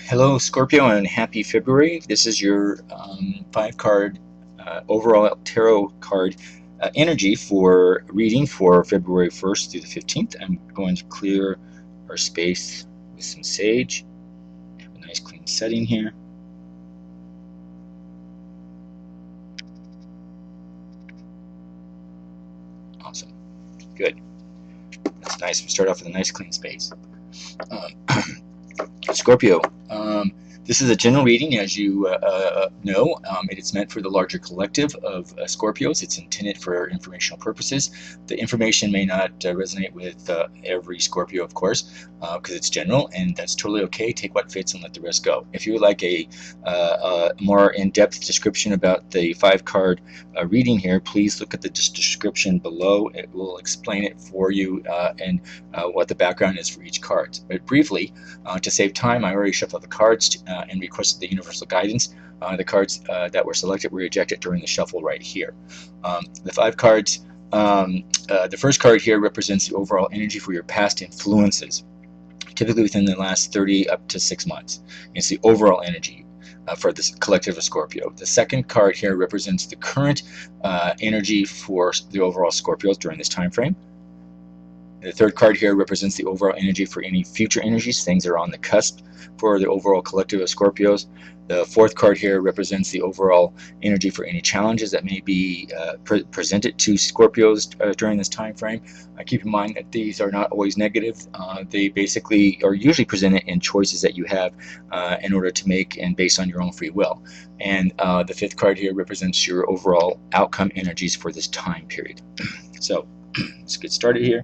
Hello, Scorpio, and happy February. This is your 5 card overall tarot card energy for reading for February 1st through the 15th. I'm going to clear our space with some sage. Have a nice clean setting here. Awesome. Good. That's nice. We start off with a nice clean space. Scorpio, this is a general reading, as you know. It is meant for the larger collective of Scorpios. It's intended for informational purposes. The information may not resonate with every Scorpio, of course, because it's general, and that's totally okay. Take what fits and let the rest go. If you would like a more in-depth description about the 5-card reading here, please look at the description below. It will explain it for you and what the background is for each card. But briefly, to save time, I already shuffled the cards and requested the universal guidance. The cards that were selected were ejected during the shuffle right here. The 5 cards, the first card here represents the overall energy for your past influences, typically within the last 30 up to 6 months. It's the overall energy for this collective of Scorpio. The second card here represents the current energy for the overall Scorpios during this time frame. The third card here represents the overall energy for any future energies, things that are on the cusp for the overall collective of Scorpios. The fourth card here represents the overall energy for any challenges that may be presented to Scorpios during this time frame. Keep in mind that these are not always negative. They basically are usually presented in choices that you have in order to make and based on your own free will. And the fifth card here represents your overall outcome energies for this time period. So let's get started here.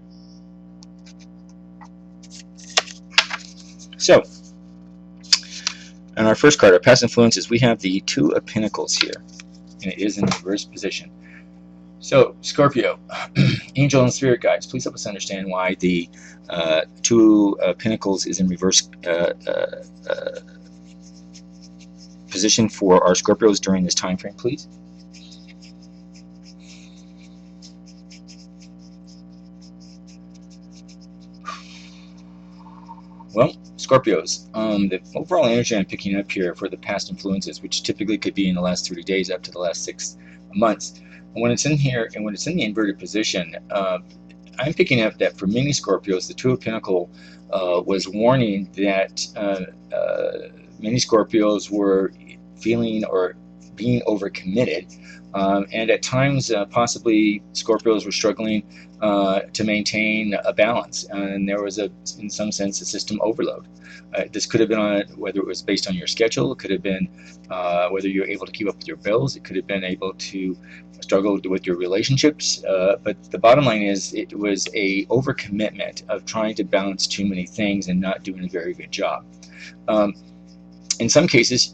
So, on our first card, our past influences, we have the 2 of Pentacles here, and it is in reverse position. So, Scorpio, angel and spirit guides, please help us understand why the 2 of Pentacles is in reverse position for our Scorpios during this time frame, please. Well, Scorpios, the overall energy I'm picking up here for the past influences, which typically could be in the last 30 days up to the last 6 months, and when it's in here and when it's in the inverted position, I'm picking up that for many Scorpios, the 2 of Pentacles was warning that many Scorpios were feeling or being overcommitted, and at times possibly Scorpios were struggling to maintain a balance, and there was in some sense, a system overload. This could have been on whether it was based on your schedule. It could have been whether you're able to keep up with your bills. It could have been able to struggle with your relationships. But the bottom line is, it was a overcommitment of trying to balance too many things and not doing a very good job. In some cases,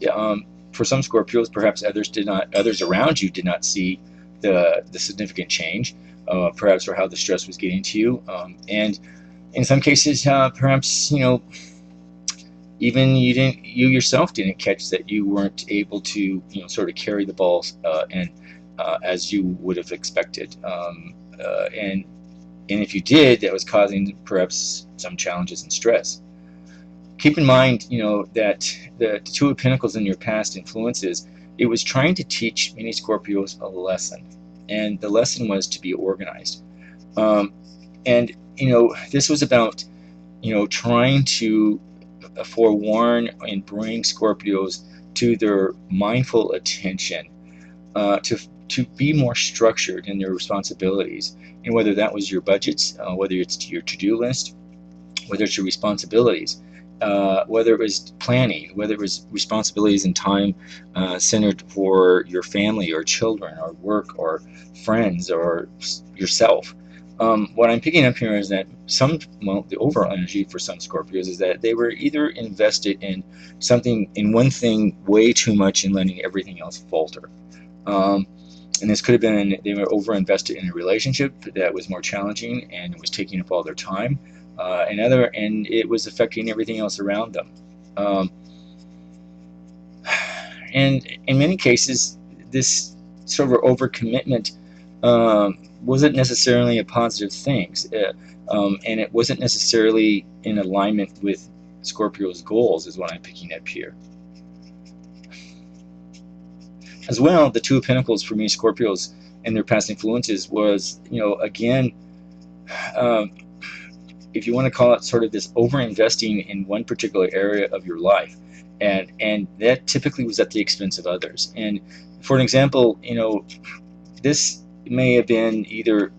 for some Scorpios, perhaps others around you did not see the significant change. Perhaps for how the stress was getting to you, and in some cases, perhaps even you yourself didn't catch that you weren't able to sort of carry the balls and as you would have expected, and if you did, that was causing perhaps some challenges and stress. Keep in mind, that the 2 of Pentacles in your past influences, it was trying to teach many Scorpios a lesson. And the lesson was to be organized. And, this was about, trying to forewarn and bring Scorpios to their mindful attention, to be more structured in their responsibilities. And whether that was your budgets, whether it's your to-do list, whether it's your responsibilities, whether it was planning, whether it was responsibilities and time centered for your family or children or work or friends or yourself. What I'm picking up here is that the overall energy for some Scorpios is that they were either invested in one thing way too much and letting everything else falter. And this could have been they were over-invested in a relationship that was more challenging and it was taking up all their time. And it was affecting everything else around them. And in many cases, this sort of overcommitment wasn't necessarily a positive thing, and it wasn't necessarily in alignment with Scorpio's goals is what I'm picking up here. As well, the Two of Pentacles for me, Scorpios and their past influences was, again, um, if you want to call it sort of this over-investing in one particular area of your life. And that typically was at the expense of others. And for an example, this may have been either,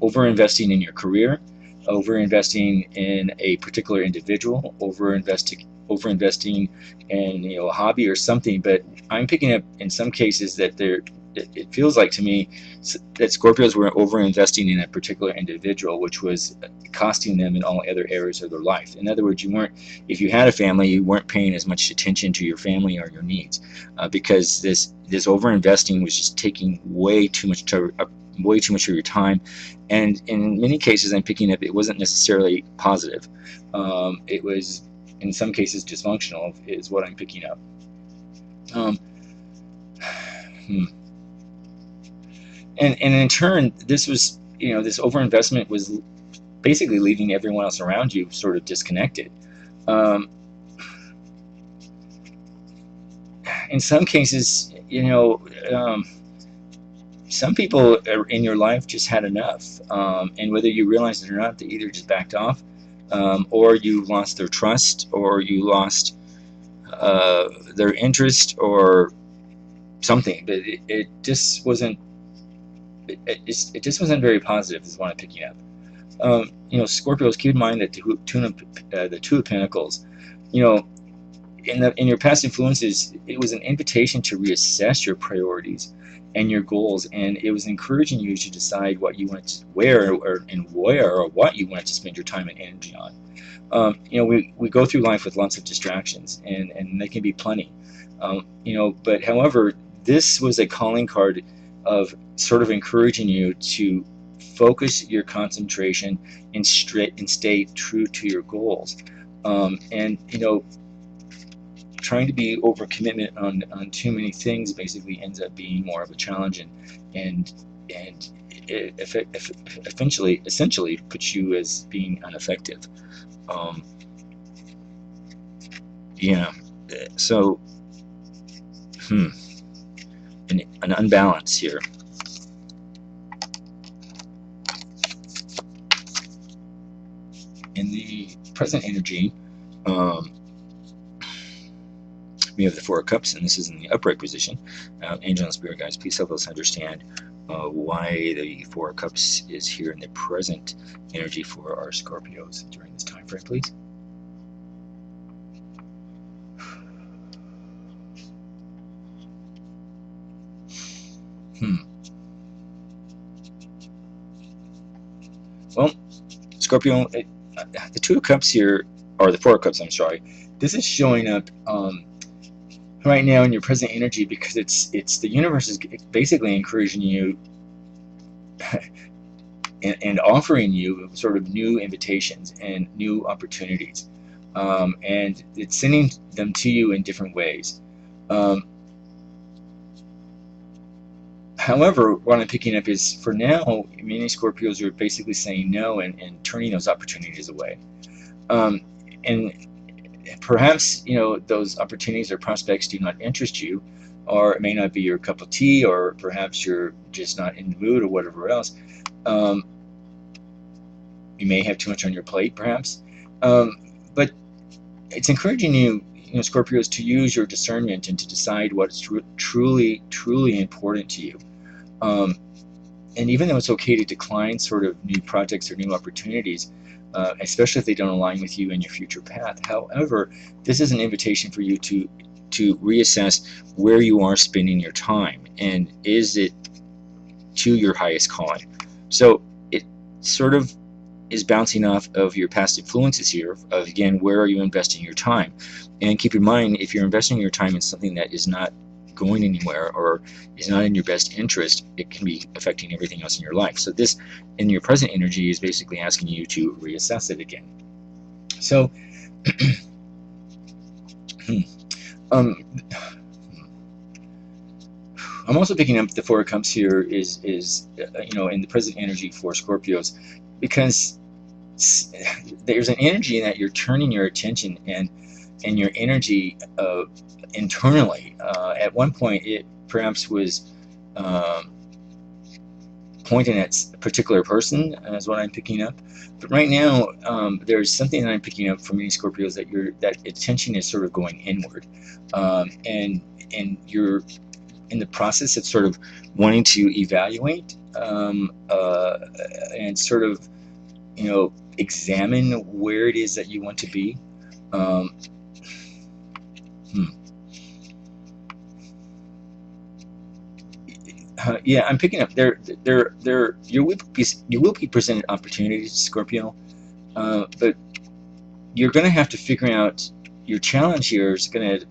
over-investing in your career, over-investing in a particular individual, over-investing in a hobby or something. But I'm picking up in some cases that it feels like to me that Scorpios were over-investing in a particular individual, which was costing them in all other areas of their life. In other words, if you had a family, you weren't paying as much attention to your family or your needs, because this over-investing was just taking way too much of your time. And in many cases, I'm picking up it wasn't necessarily positive. It was, in some cases, dysfunctional, is what I'm picking up. And in turn, this was, this overinvestment was basically leaving everyone else around you sort of disconnected. In some cases, some people in your life just had enough, and whether you realized it or not, they either just backed off, or you lost their trust, or you lost their interest, or something. But it just wasn't. It just wasn't very positive, is what I'm picking up. Scorpios, keep in mind that the Two of Pentacles, in your past influences, it was an invitation to reassess your priorities and your goals, and it was encouraging you to decide what you wanted to where or what you wanted to spend your time and energy on. We go through life with lots of distractions, and they can be plenty. But however, this was a calling card of sort of encouraging you to focus your concentration and stay true to your goals. Trying to be over commitment on too many things basically ends up being more of a challenge, and it essentially puts you as being ineffective. So an unbalance here. In the present energy, we have the Four of Cups, and this is in the upright position. Angel and Spirit guides, please help us understand why the Four of Cups is here in the present energy for our Scorpios during this time frame, please. Well, Scorpio, the Two of Cups here, or the Four of Cups, I'm sorry. This is showing up right now in your present energy because it's the universe is basically encouraging you and offering you sort of new invitations and new opportunities, and it's sending them to you in different ways. However, what I'm picking up is, for now, many Scorpios are basically saying no and turning those opportunities away. And perhaps, those opportunities or prospects do not interest you, or it may not be your cup of tea, or perhaps you're just not in the mood, or whatever else. You may have too much on your plate, perhaps. But it's encouraging you, Scorpios, to use your discernment and to decide what is truly important to you. And even though it's okay to decline sort of new projects or new opportunities, especially if they don't align with you and your future path. However, this is an invitation for you to reassess where you are spending your time, and is it to your highest calling. So it sort of is bouncing off of your past influences here of, again, where are you investing your time. And keep in mind, if you're investing your time in something that is not going anywhere or is not in your best interest, it can be affecting everything else in your life. So this, in your present energy, is basically asking you to reassess it again. So I'm also picking up the Four of Cups here is in the present energy for Scorpios, because there's an energy in that you're turning your attention and your energy internally. At one point, it perhaps was pointing at a particular person, is what I'm picking up. But right now, there's something that I'm picking up from many Scorpios, that attention is sort of going inward, and you're in the process of sort of wanting to evaluate and sort of examine where it is that you want to be. Yeah, I'm picking up you will be presented opportunities, Scorpio, but you're going to have to figure out your challenge here is going to,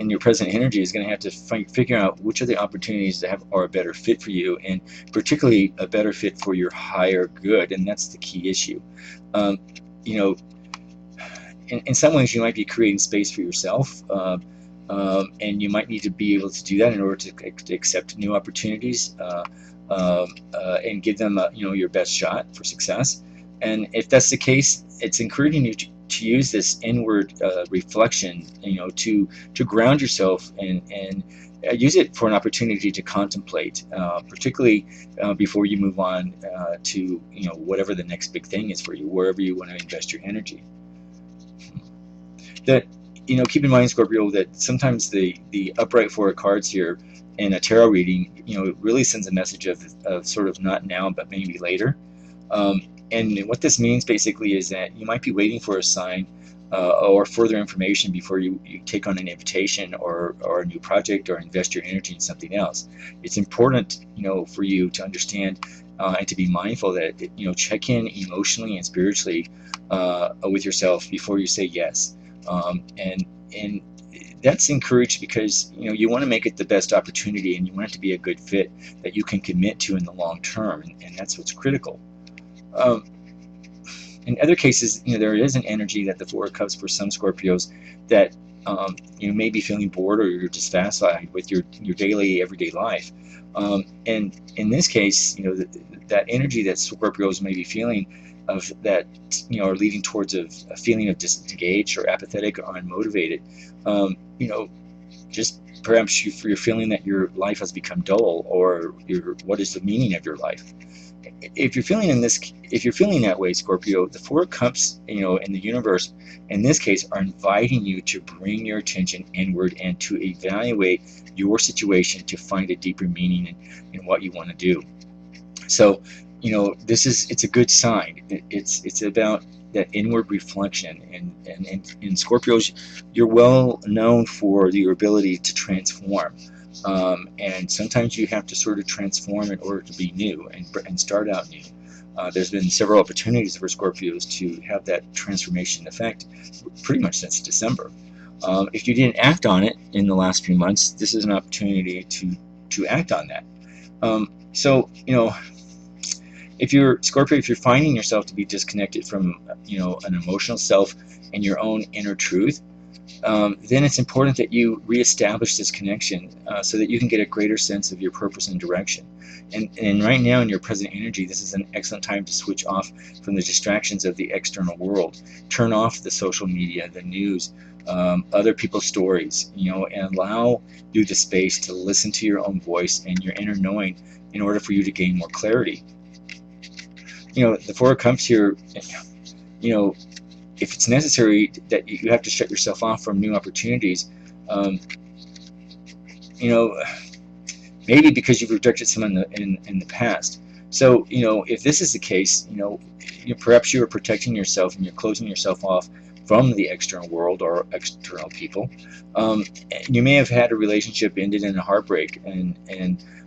in your present energy, is going to have to figure out which of the opportunities that are a better fit for you, and particularly a better fit for your higher good, and that's the key issue. In some ways, you might be creating space for yourself, and you might need to be able to do that in order to accept new opportunities and give them your best shot for success. And if that's the case, it's encouraging you to use this inward reflection, to ground yourself and use it for an opportunity to contemplate, particularly before you move on to whatever the next big thing is for you, wherever you want to invest your energy. That keep in mind, Scorpio, that sometimes the upright four of cards here in a tarot reading, it really sends a message of sort of not now, but maybe later. And what this means basically is that you might be waiting for a sign or further information before you take on an invitation or a new project or invest your energy in something else. It's important, for you to understand and to be mindful that, check in emotionally and spiritually with yourself before you say yes. And that's encouraged because you want to make it the best opportunity, and you want it to be a good fit that you can commit to in the long term, and that's what's critical. In other cases, there is an energy that the Four of Cups for some Scorpios that you may be feeling bored, or you're dissatisfied with your daily, everyday life. And in this case, that energy that Scorpios may be feeling of that, are leading towards a feeling of disengaged or apathetic or unmotivated. Just perhaps you're feeling that your life has become dull, or what is the meaning of your life? If you're feeling that way, Scorpio, the Four of Cups, in the universe, in this case, are inviting you to bring your attention inward and to evaluate your situation to find a deeper meaning in what you want to do. So, it's a good sign. It's about that inward reflection, and in Scorpios, you're well known for your ability to transform. And sometimes you have to sort of transform in order to be new and start out new. There's been several opportunities for Scorpios to have that transformation effect pretty much since December. If you didn't act on it in the last few months, this is an opportunity to act on that. So, if you're Scorpio, if you're finding yourself to be disconnected from an emotional self and your own inner truth, then it's important that you reestablish this connection so that you can get a greater sense of your purpose and direction. And right now, in your present energy, this is an excellent time to switch off from the distractions of the external world. Turn off the social media, the news, other people's stories, and allow you the space to listen to your own voice and your inner knowing in order for you to gain more clarity. The Four of Cups here, if it's necessary that you have to shut yourself off from new opportunities, maybe because you've rejected someone in the past. So, if this is the case, perhaps you are protecting yourself and you're closing yourself off from the external world or external people. You may have had a relationship ended in a heartbreak,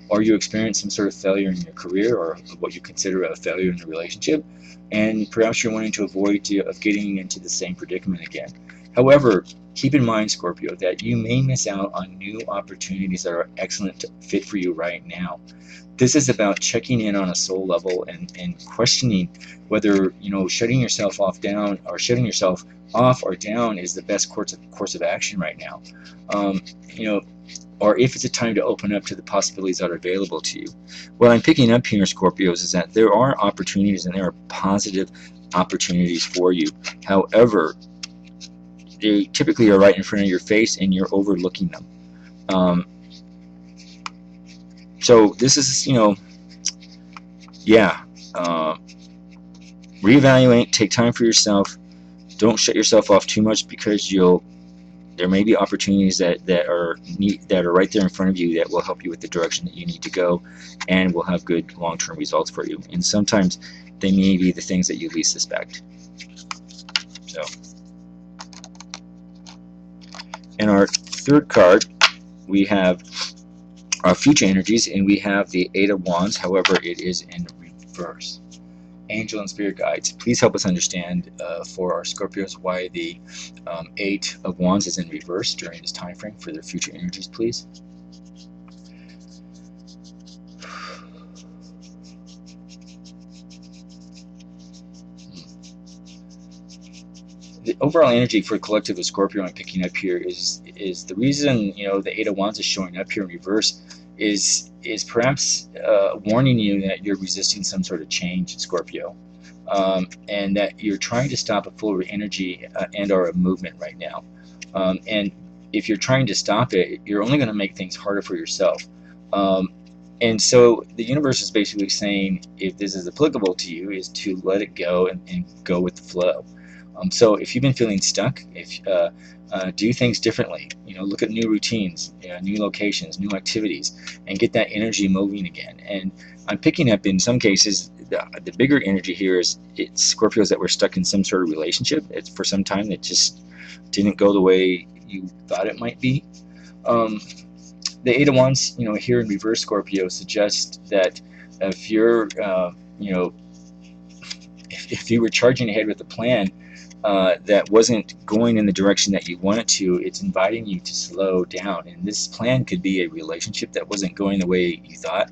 or you experienced some sort of failure in your career, or what you consider a failure in a relationship, and perhaps you're wanting to avoid of getting into the same predicament again. However, keep in mind, Scorpio, that you may miss out on new opportunities that are excellent fit for you right now. This is about checking in on a soul level and questioning whether shutting yourself off or down is the best course of action right now. Or if it's a time to open up to the possibilities that are available to you. What I'm picking up here, Scorpios, is that there are opportunities and there are positive opportunities for you. However, they typically are right in front of your face and you're overlooking them. So this is, yeah, reevaluate, take time for yourself. Don't shut yourself off too much, because there may be opportunities that are right there in front of you that will help you with the direction that you need to go, and will have good long-term results for you. And sometimes they may be the things that you least suspect. So, in our third card, we have our future energies, and we have the Eight of Wands. However, it is in reverse. Angel and spirit guides, please help us understand for our Scorpios why the Eight of Wands is in reverse during this time frame for their future energies, please. The overall energy for collective of Scorpio I'm picking up here is the reason the Eight of Wands is showing up here in reverse is perhaps warning you that you're resisting some sort of change in Scorpio, and that you're trying to stop a flow of energy and or a movement right now. And if you're trying to stop it, you're only going to make things harder for yourself. And so the universe is basically saying, if this is applicable to you, is to let it go and go with the flow. So if you've been feeling stuck, do things differently. Look at new routines, new locations, new activities, and get that energy moving again. And I'm picking up in some cases the bigger energy here is it's Scorpios that were stuck in some sort of relationship. It's for some time that just didn't go the way you thought it might be. The Eight of Wands, here in reverse, Scorpio, suggests that if you're, if you were charging ahead with a plan that wasn't going in the direction that you wanted to, it's inviting you to slow down. And this plan could be a relationship that wasn't going the way you thought.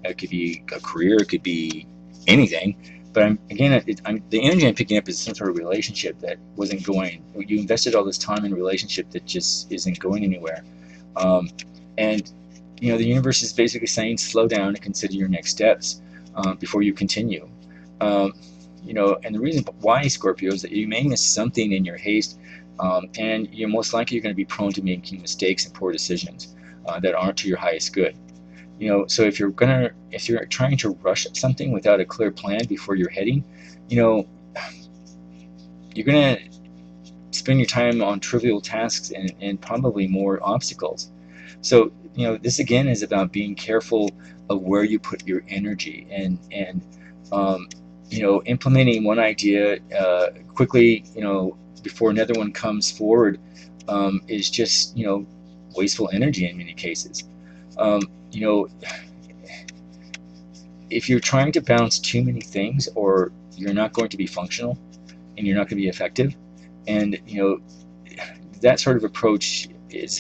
It could be a career. It could be anything. But the energy I'm picking up is some sort of relationship that wasn't going. You invested all this time in a relationship that just isn't going anywhere. And the universe is basically saying, slow down and consider your next steps before you continue. And the reason why, Scorpio, is that you may miss something in your haste, and you're most likely going to be prone to making mistakes and poor decisions that aren't to your highest good. So if you're trying to rush something without a clear plan before you're heading, you're going to spend your time on trivial tasks and probably more obstacles. So this again is about being careful of where you put your energy, and implementing one idea quickly, before another one comes forward, is just, wasteful energy in many cases. If you're trying to balance too many things, or you're not going to be functional and you're not going to be effective, and that sort of approach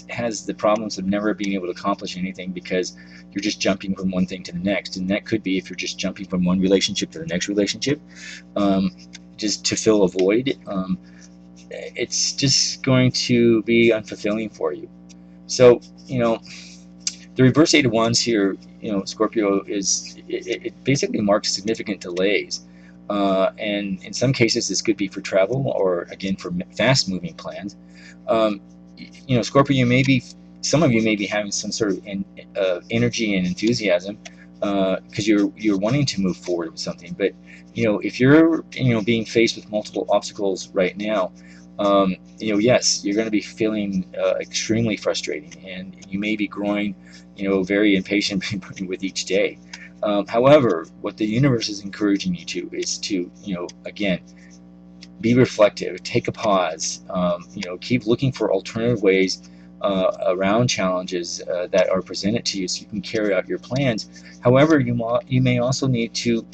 has the problems of never being able to accomplish anything, because you're just jumping from one thing to the next. And that could be if you're just jumping from one relationship to the next relationship, just to fill a void. It's just going to be unfulfilling for you. So the reverse Eight of Wands here, Scorpio, it basically marks significant delays, and in some cases this could be for travel, or again for fast moving plans. Scorpio, some of you may be having some sort of energy and enthusiasm because you're wanting to move forward with something. But if you're being faced with multiple obstacles right now, yes, you're going to be feeling extremely frustrating, and you may be growing very impatient with each day. However, what the universe is encouraging you to is to again, be reflective, take a pause, keep looking for alternative ways around challenges that are presented to you, so you can carry out your plans. However, you may also need to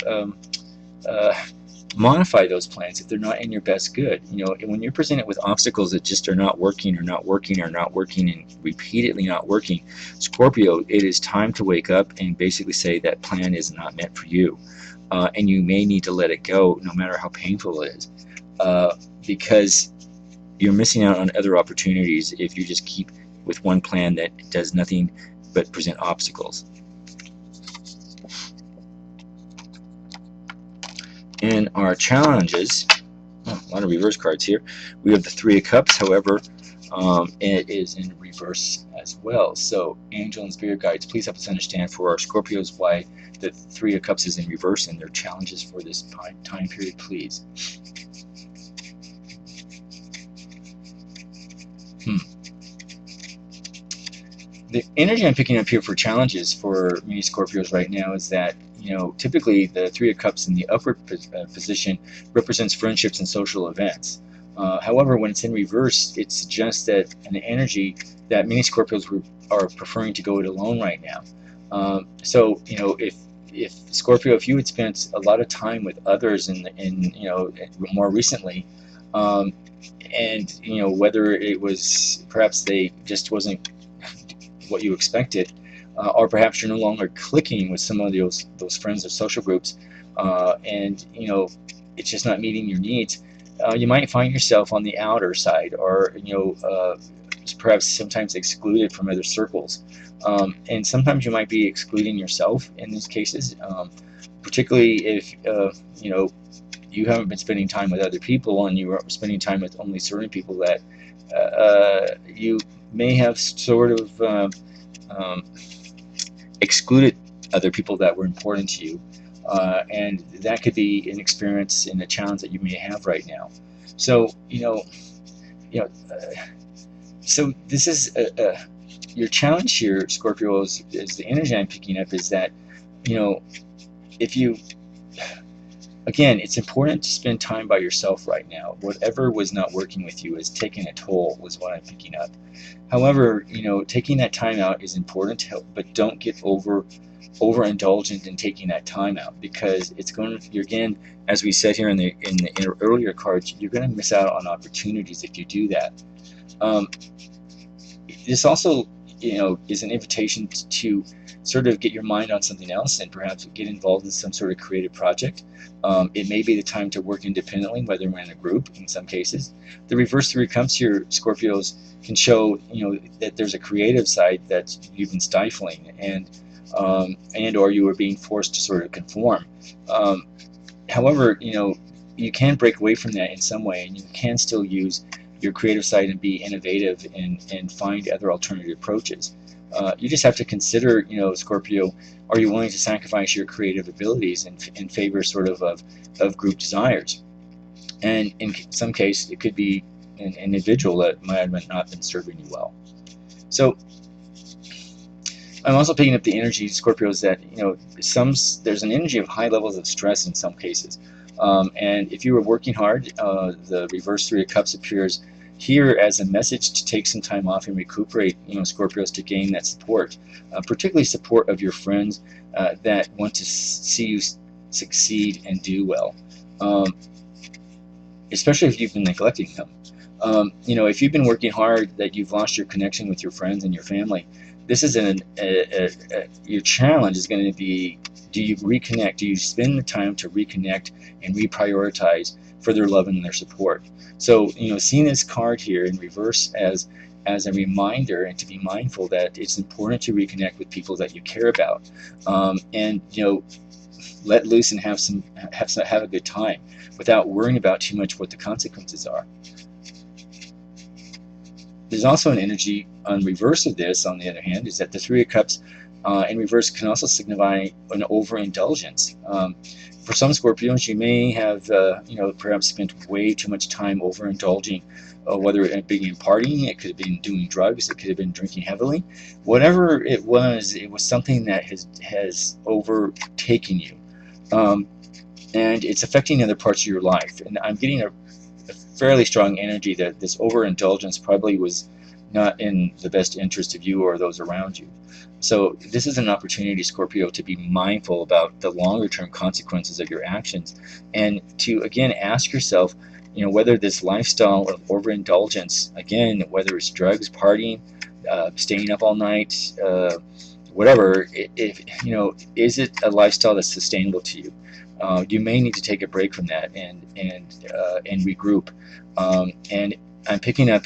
modify those plans if they're not in your best good. When you're presented with obstacles that just are not working, and repeatedly not working, Scorpio, it is time to wake up and basically say that plan is not meant for you, and you may need to let it go, no matter how painful it is. Because you're missing out on other opportunities if you just keep with one plan that does nothing but present obstacles. In our challenges, a lot of reverse cards here. We have the Three of Cups, however, it is in reverse as well. So, angel and spirit guides, please help us understand for our Scorpios why the Three of Cups is in reverse and their challenges for this time period, please. The energy I'm picking up here for challenges for many Scorpios right now is that, typically the Three of Cups in the upward position represents friendships and social events. However, when it's in reverse, it suggests that an energy that many Scorpios are preferring to go it alone right now. So, if Scorpio, if you had spent a lot of time with others more recently, and whether it was perhaps they just wasn't what you expected, or perhaps you're no longer clicking with some of those friends or social groups, and it's just not meeting your needs. You might find yourself on the outer side, or perhaps sometimes excluded from other circles, and sometimes you might be excluding yourself in these cases, particularly if you haven't been spending time with other people and you are spending time with only certain people that you may have sort of excluded other people that were important to you, and that could be an experience and a challenge that you may have right now. So so this is your challenge here, Scorpio, is the energy I'm picking up is that if you, again, it's important to spend time by yourself right now. Whatever was not working with you is taking a toll, was what I'm picking up. However, taking that time out is important to help, but don't get overindulgent in taking that time out, because you're, again, as we said here in the earlier cards, you're going to miss out on opportunities if you do that. This also, is an invitation to sort of get your mind on something else and perhaps get involved in some sort of creative project. It may be the time to work independently, whether we're in a group in some cases. The reverse Three Cups here, Scorpios, can show that there's a creative side that you've been stifling, and or you are being forced to sort of conform. However, you can break away from that in some way, and you can still use your creative side and be innovative and find other alternative approaches. You just have to consider, Scorpio, are you willing to sacrifice your creative abilities in favor sort of group desires? And in some case, it could be an individual that might have not been serving you well. So I'm also picking up the energy, Scorpios, that there's an energy of high levels of stress in some cases. And if you were working hard, the reverse Three of Cups appears here as a message to take some time off and recuperate, Scorpios, to gain that support, particularly support of your friends that want to see you succeed and do well, especially if you've been neglecting them. If you've been working hard, that you've lost your connection with your friends and your family, this is your challenge is going to be, do you reconnect? Do you spend the time to reconnect and reprioritize for their love and their support? So, seeing this card here in reverse as a reminder and to be mindful that it's important to reconnect with people that you care about, and let loose and have a good time without worrying about too much what the consequences are. There's also an energy on reverse of this, on the other hand, is that the Three of Cups in reverse can also signify an overindulgence. For some Scorpions, you may have, perhaps spent way too much time overindulging, whether it being partying, it could have been doing drugs, it could have been drinking heavily. Whatever it was something that has overtaken you, and it's affecting other parts of your life. And I'm getting a fairly strong energy that this overindulgence probably was not in the best interest of you or those around you. So this is an opportunity, Scorpio, to be mindful about the longer term consequences of your actions, and to again ask yourself, whether this lifestyle of overindulgence, again, whether it's drugs, partying, staying up all night, whatever, is it a lifestyle that's sustainable to you? You may need to take a break from that and regroup. And I'm picking up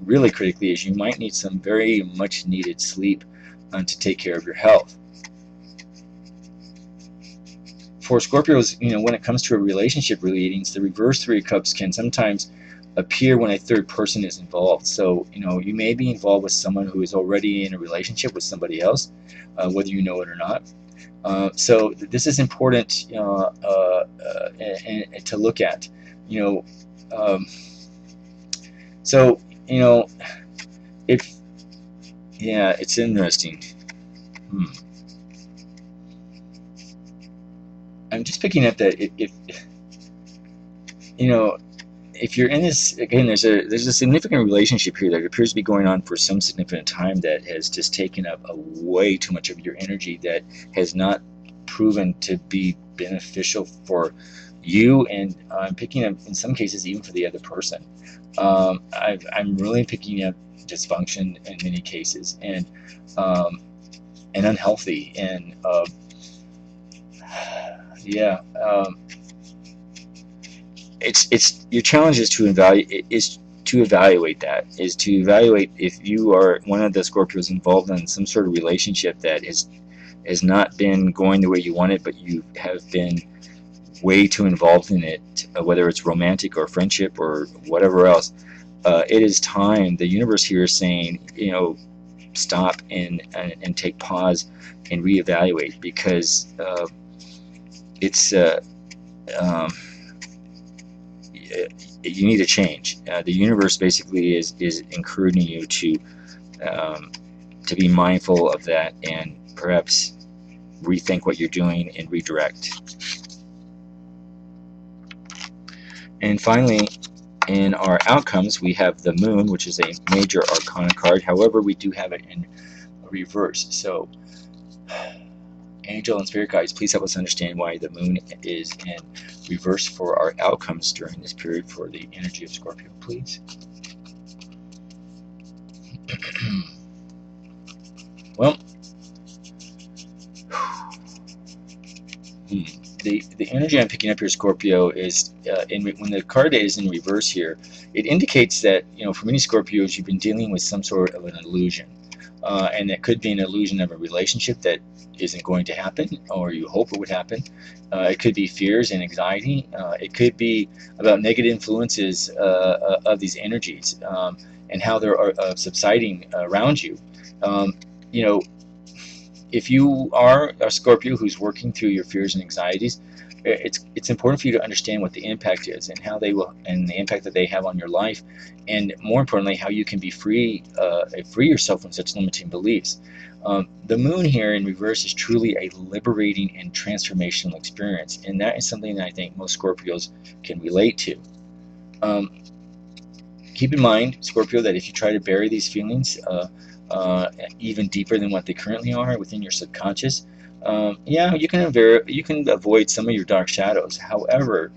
really critically is you might need some very much needed sleep to take care of your health. for Scorpios, when it comes to a relationship readings, the reverse Three of Cups can sometimes appear when a third person is involved. So, you may be involved with someone who is already in a relationship with somebody else, whether you know it or not. So this is important and to look at. Um, so, if yeah, it's interesting. I'm just picking up that if if you're in this, again, there's a significant relationship here that appears to be going on for some significant time that has just taken up a way too much of your energy, that has not proven to be beneficial for you, and I'm picking up in some cases even for the other person. I'm really picking up dysfunction in many cases, and unhealthy, and yeah. It's your challenge is to evaluate that, is to evaluate if you are one of the Scorpios involved in some sort of relationship that has not been going the way you want it, but you have been way too involved in it, whether it's romantic or friendship or whatever else. It is time. The universe here is saying, stop and take pause and reevaluate, because it's you need a change. The universe basically is encouraging you to be mindful of that, and perhaps rethink what you're doing and redirect. And finally, in our outcomes, we have the Moon, which is a major arcana card. However, we do have it in reverse. So, angel and spirit guides, please help us understand why the Moon is in reverse for our outcomes during this period for the energy of Scorpio, please. Well, the energy I'm picking up here, Scorpio, is when the card is in reverse here, it indicates that for many Scorpios you've been dealing with some sort of an illusion, and it could be an illusion of a relationship that isn't going to happen, or you hope it would happen. It could be fears and anxiety. It could be about negative influences of these energies, and how they're subsiding around you. If you are a Scorpio who's working through your fears and anxieties, it's important for you to understand what the impact is, and how they will, and the impact that they have on your life, and more importantly, how you can be free yourself from such limiting beliefs. The Moon here in reverse is truly a liberating and transformational experience, and that is something that I think most Scorpios can relate to. Keep in mind, Scorpio, that if you try to bury these feelings even deeper than what they currently are within your subconscious, you can avoid some of your dark shadows. However,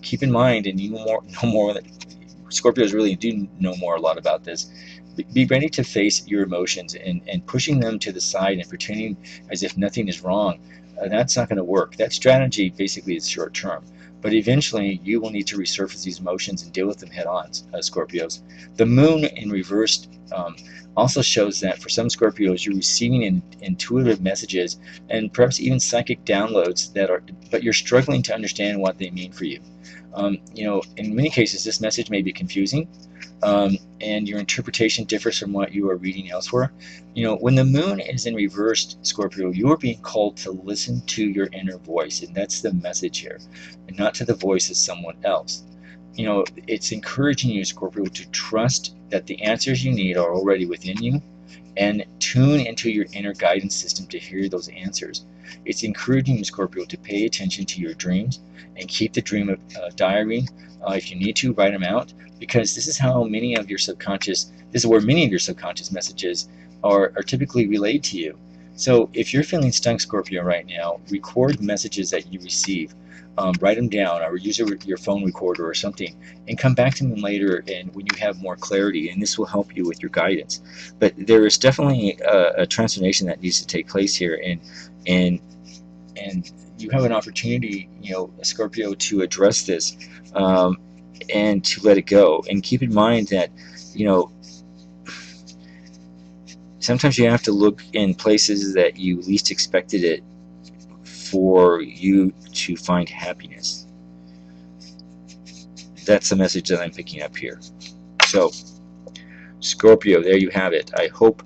keep in mind, and you know more that Scorpios really do know a lot about this. Be ready to face your emotions, and pushing them to the side and pretending as if nothing is wrong. That's not going to work. That strategy basically is short term. But eventually, you will need to resurface these emotions and deal with them head-on, Scorpios. The Moon in reverse also shows that for some Scorpios, you're receiving intuitive messages and perhaps even psychic downloads but you're struggling to understand what they mean for you. In many cases, this message may be confusing, and your interpretation differs from what you are reading elsewhere. When the Moon is in reverse, Scorpio, you are being called to listen to your inner voice, and that's the message here, and not to the voice of someone else. It's encouraging you, Scorpio, to trust that the answers you need are already within you, and tune into your inner guidance system to hear those answers. It's encouraging you, Scorpio, to pay attention to your dreams and keep the dream diary. If you need to, write them out, because this is where many of your subconscious messages are typically relayed to you. So if you're feeling stuck, Scorpio, right now, record messages that you receive. Write them down, or use your phone recorder or something, and come back to them later, and when you have more clarity, and this will help you with your guidance. But there is definitely a transformation that needs to take place here, and you have an opportunity, Scorpio, to address this, and to let it go. And keep in mind that sometimes you have to look in places that you least expected it for you to find happiness. That's the message that I'm picking up here. So, Scorpio, there you have it. I hope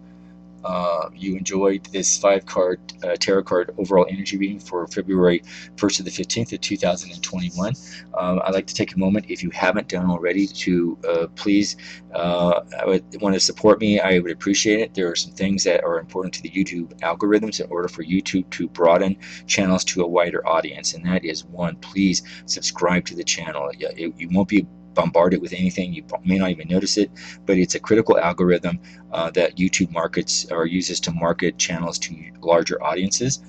you enjoyed this 5-card tarot card overall energy reading for February 1st to the 15th of 2021. I'd like to take a moment, if you haven't done already, to please, I would want to support me. I would appreciate it. There are some things that are important to the YouTube algorithms in order for YouTube to broaden channels to a wider audience, and that is, one, please subscribe to the channel. You won't be bombarded with anything. You may not even notice it, but it's a critical algorithm that YouTube markets or uses to market channels to larger audiences.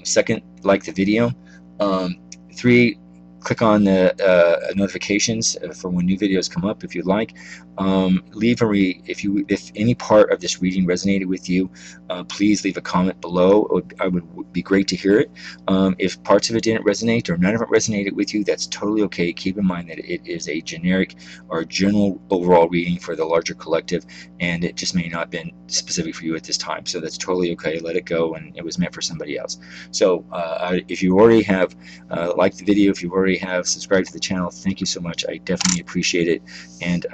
Second, like the video. 3, click on the notifications for when new videos come up if you'd like. Leave if any part of this reading resonated with you, please leave a comment below. I would be great to hear it. If parts of it didn't resonate or none of it resonated with you, that's totally okay. Keep in mind that it is a generic or general overall reading for the larger collective, and it just may not have been specific for you at this time. So that's totally okay. Let it go, and it was meant for somebody else. So if you already have liked the video, if you already have subscribed to the channel, thank you so much. I definitely appreciate it, and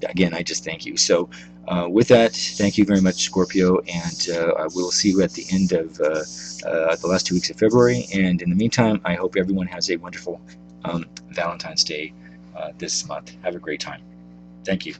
again, I just thank you. So with that, thank you very much, Scorpio, and I will see you at the end of the last 2 weeks of February. And in the meantime, I hope everyone has a wonderful Valentine's Day this month. Have a great time. Thank you.